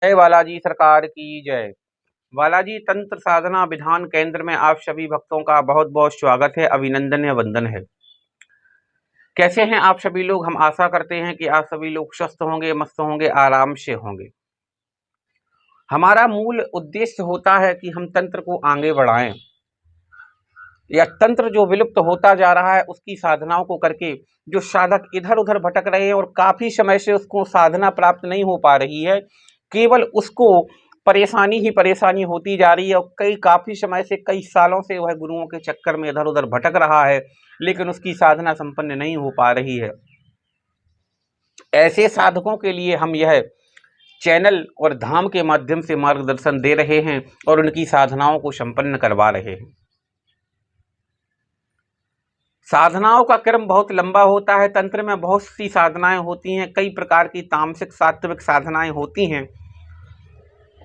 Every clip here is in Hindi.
जय बालाजी सरकार की जय। बालाजी तंत्र साधना विधान केंद्र में आप सभी भक्तों का बहुत बहुत स्वागत है, अभिनंदन है, वंदन है। कैसे हैं आप सभी लोग? हम आशा करते हैं कि आप सभी लोग स्वस्थ होंगे, मस्त होंगे, आराम से होंगे। हमारा मूल उद्देश्य होता है कि हम तंत्र को आगे बढ़ाएं या तंत्र जो विलुप्त होता जा रहा है उसकी साधनाओं को करके जो साधक इधर उधर भटक रहे हैं और काफी समय से उसको साधना प्राप्त नहीं हो पा रही है, केवल उसको परेशानी ही परेशानी होती जा रही है और काफी समय से, कई सालों से वह गुरुओं के चक्कर में इधर उधर भटक रहा है, लेकिन उसकी साधना संपन्न नहीं हो पा रही है। ऐसे साधकों के लिए हम यह चैनल और धाम के माध्यम से मार्गदर्शन दे रहे हैं और उनकी साधनाओं को संपन्न करवा रहे हैं। साधनाओं का क्रम बहुत लंबा होता है। तंत्र में बहुत सी साधनाएं होती हैं, कई प्रकार की तामसिक सात्विक साधनाएं होती हैं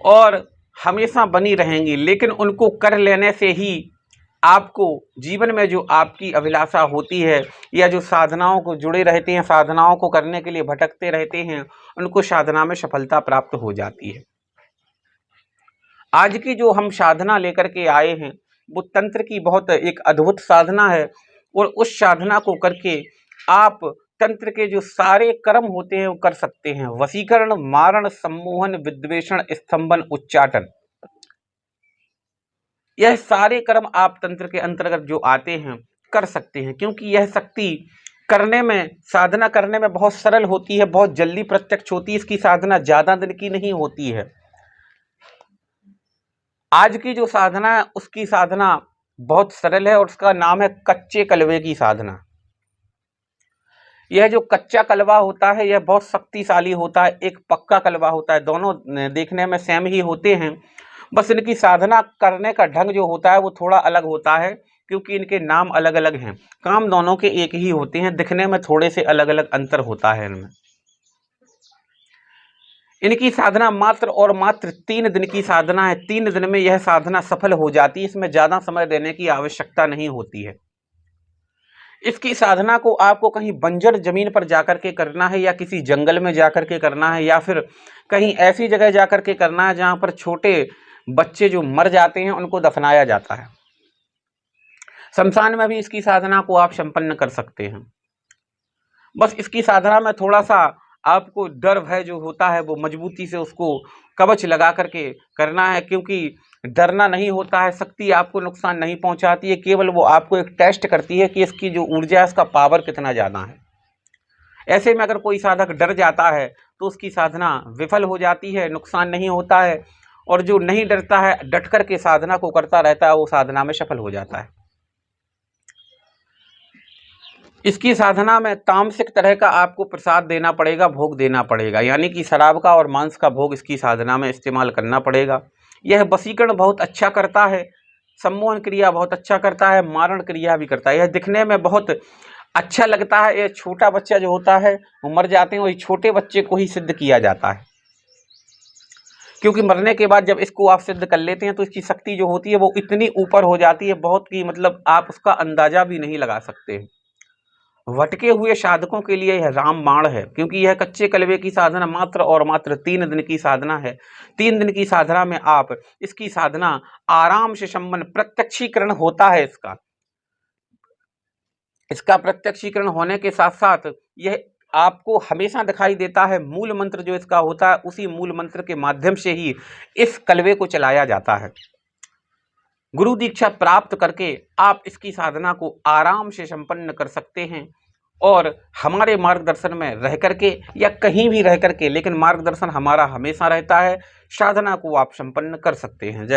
और हमेशा बनी रहेंगी, लेकिन उनको कर लेने से ही आपको जीवन में जो आपकी अभिलाषा होती है या जो साधनाओं को जुड़े रहते हैं, साधनाओं को करने के लिए भटकते रहते हैं, उनको साधना में सफलता प्राप्त हो जाती है। आज की जो हम साधना लेकर के आए हैं वो तंत्र की बहुत एक अद्भुत साधना है और उस साधना को करके आप तंत्र के जो सारे कर्म होते हैं वो कर सकते हैं। वशीकरण, मारण, सम्मोहन, विद्वेषण, स्तंभन, उच्चाटन, यह सारे कर्म आप तंत्र के अंतर्गत जो आते हैं कर सकते हैं, क्योंकि यह शक्ति करने में, साधना करने में बहुत सरल होती है, बहुत जल्दी प्रत्यक्ष होती है। इसकी साधना ज्यादा दिन की नहीं होती है। आज की जो साधना है उसकी साधना बहुत सरल है और उसका नाम है कच्चे कलवे की साधना। यह जो कच्चा कलवा होता है यह बहुत शक्तिशाली होता है, एक पक्का कलवा होता है, दोनों देखने में सेम ही होते हैं, बस इनकी साधना करने का ढंग जो होता है वो थोड़ा अलग होता है, क्योंकि इनके नाम अलग अलग हैं। काम दोनों के एक ही होते हैं, दिखने में थोड़े से अलग अलग अंतर होता है इनमें। इनकी साधना मात्र और मात्र 3 दिन की साधना है। 3 दिन में यह साधना सफल हो जाती है, इसमें ज्यादा समय देने की आवश्यकता नहीं होती है। इसकी साधना को आपको कहीं बंजर जमीन पर जाकर के करना है या किसी जंगल में जाकर के करना है या फिर कहीं ऐसी जगह जाकर के करना है जहां पर छोटे बच्चे जो मर जाते हैं उनको दफनाया जाता है। शमशान में भी इसकी साधना को आप संपन्न कर सकते हैं। बस इसकी साधना में थोड़ा सा आपको डर भय जो होता है वो मजबूती से उसको कवच लगा करके करना है, क्योंकि डरना नहीं होता है। शक्ति आपको नुकसान नहीं पहुंचाती है, केवल वो आपको एक टेस्ट करती है कि इसकी जो ऊर्जा है, इसका पावर कितना ज़्यादा है। ऐसे में अगर कोई साधक डर जाता है तो उसकी साधना विफल हो जाती है, नुकसान नहीं होता है, और जो नहीं डरता है, डट कर के साधना को करता रहता है, वो साधना में सफल हो जाता है। इसकी साधना में तामसिक तरह का आपको प्रसाद देना पड़ेगा, भोग देना पड़ेगा, यानी कि शराब का और मांस का भोग इसकी साधना में इस्तेमाल करना पड़ेगा। यह वशीकरण बहुत अच्छा करता है, सम्मोहन क्रिया बहुत अच्छा करता है, मारण क्रिया भी करता है। यह दिखने में बहुत अच्छा लगता है। यह छोटा बच्चा जो होता है वो मर जाते हैं, वही छोटे बच्चे को ही सिद्ध किया जाता है, क्योंकि मरने के बाद जब इसको आप सिद्ध कर लेते हैं तो इसकी शक्ति जो होती है वो इतनी ऊपर हो जाती है, बहुत की मतलब आप उसका अंदाजा भी नहीं लगा सकते हैं। भटके हुए साधकों के लिए यह रामबाण है, क्योंकि यह कच्चे कलवे की साधना मात्र और मात्र 3 दिन की साधना है। 3 दिन की साधना में आप इसकी साधना आराम से संपन्न, प्रत्यक्षीकरण होता है इसका प्रत्यक्षीकरण होने के साथ साथ यह आपको हमेशा दिखाई देता है। मूल मंत्र जो इसका होता है उसी मूल मंत्र के माध्यम से ही इस कलवे को चलाया जाता है। गुरु दीक्षा प्राप्त करके आप इसकी साधना को आराम से संपन्न कर सकते हैं और हमारे मार्गदर्शन में रह करके या कहीं भी रह करके, लेकिन मार्गदर्शन हमारा हमेशा रहता है, साधना को आप संपन्न कर सकते हैं।